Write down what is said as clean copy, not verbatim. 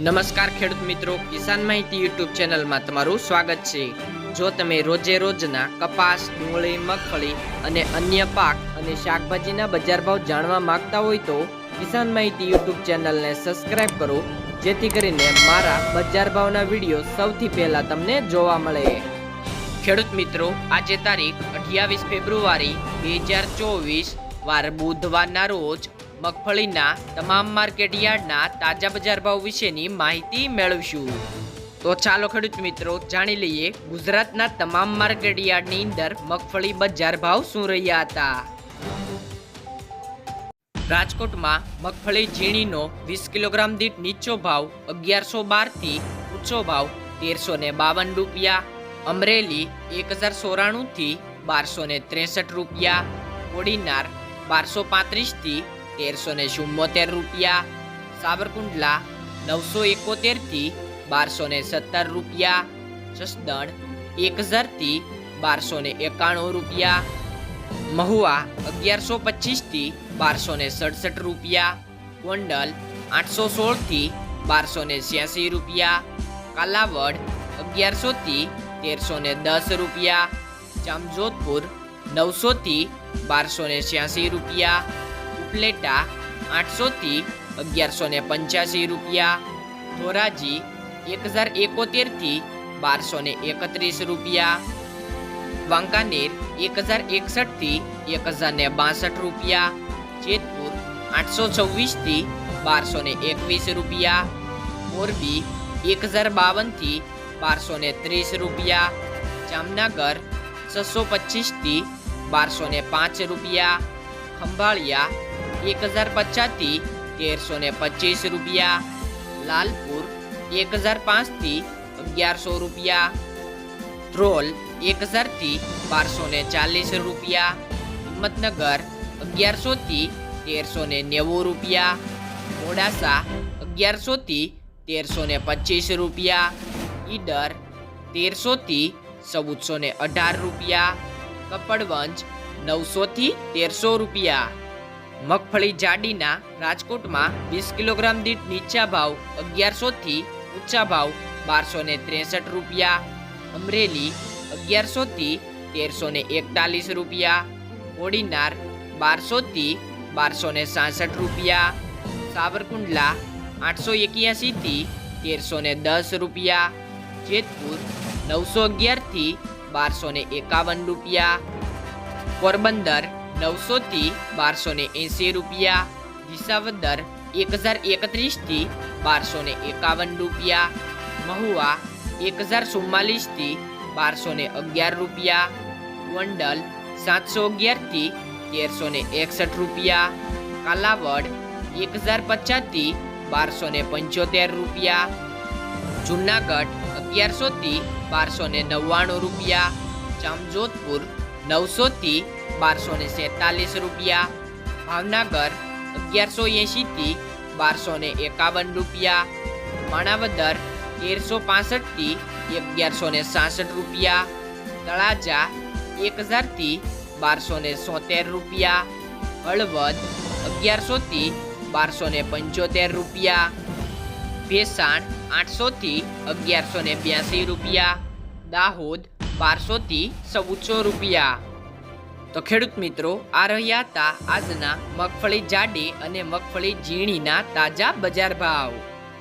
નમસ્કાર ખેડૂત મિત્રો, કિસાન માહિતી યુટ્યુબ ચેનલમાં તમારું સ્વાગત છે। જો તમે રોજે રોજના કપાસ, ડુંગળી, મગફળી અને અન્ય પાક અને શાકભાજીના બજાર ભાવ જાણવા માંગતા હોય તો કિસાન માહિતી યુટ્યુબ ચેનલને સબસ્ક્રાઇબ કરો, જેથી કરીને મારા બજાર ભાવના વિડીયો સૌથી પહેલા તમને જોવા મળે। ખેડૂત મિત્રો, આજે તારીખ 28 ફેબ્રુઆરી 2024 વાર બુધવારના રોજ મગફળીના તમામ માર્કેટ યાર્ડના તાજા બજાર ભાવ વિશેની માહિતી મેળવીશું। તો ચાલો ખેડૂત મિત્રો જાણી લઈએ ગુજરાતના તમામ માર્કેટ યાર્ડની અંદર મગફળી બજાર ભાવ શું રહ્યા હતા। રાજકોટમાં મગફળી ઝીણીનો 20 કિલોગ્રામ દીઠ નીચો ભાવ 1112 થી ઊંચો ભાવ 1352 રૂપિયા। અમરેલી 1094 થી 1263 રૂપિયા। કોડીનાર 1235 થી 1374 રૂપિયા। સાવરકુંડલા 971 થી 1217 રૂપિયા। જસદણ 1000 થી 1291 રૂપિયા। મહુવા 1125 થી 1267 રૂપિયા। ગોંડલ 816 થી 1286 રૂપિયા। કાલાવડ 1100 થી 1310 રૂપિયા। જામજોધપુર 900 થી 1286 રૂપિયા। ઉપલેટા 800 થી 1185 રૂપિયા। ધોરાજી 1071 થી 1231 રૂપિયા। વાંકાનેર 1061 થી 1062 રૂપિયા। જેતપુર 826 થી 1221 રૂપિયા। મોરબી 1052 થી 1230 રૂપિયા। જામનગર 625 થી 1205 રૂપિયા। ખંભાળિયા 1050 થી 1325 રૂપિયા। લાલપુર 1005 થી 1100 રૂપિયા। ધ્રોલ 1000 થી 1240 રૂપિયા। હિંમતનગર 1100 થી 1390 રૂપિયા। મોડાસા 1100 થી 1325 રૂપિયા। ઈડર 1300 થી 1418 રૂપિયા। કપડવંજ 900 થી 1300 રૂપિયા। મગફળી જાડીના રાજકોટમાં 20 કિલોગ્રામ દીઠ નીચા ભાવ 1100 થી ઊંચા ભાવ 1263 રૂપિયા। અમરેલી 1100 થી 1341 રૂપિયા। કોડીનાર 1200 થી 1266 રૂપિયા। સાવરકુંડલા 881 થી 1310 રૂપિયા। જેતપુર 911 થી 1251 રૂપિયા। પોરબંદર 900 થી 1280 રૂપિયા। વિસાવદર 1031 થી 1251 રૂપિયા। મહુવા 1044 થી 1211 રૂપિયા। ગોંડલ 711 થી 1361 રૂપિયા। કાલાવડ 1050 થી 1275 રૂપિયા। જુનાગઢ 1100 થી 1299 રૂપિયા। જામજોધપુર 900 થી 1247 રૂપિયા। ભાવનગર 1180 થી 1251 રૂપિયા। માણાવદર 1365 થી 1166 રૂપિયા। તળાજા 1000 થી 1273 રૂપિયા। હળવદ 1100 થી 1275 રૂપિયા। ભેસાણ 800 થી 1182 રૂપિયા। દાહોદ 1200 થી 1400 રૂપિયા। તો ખેડૂત મિત્રો, આ રહ્યા હતા આજના મગફળી જાડી અને મગફળી ઝીણીના તાજા બજાર ભાવ।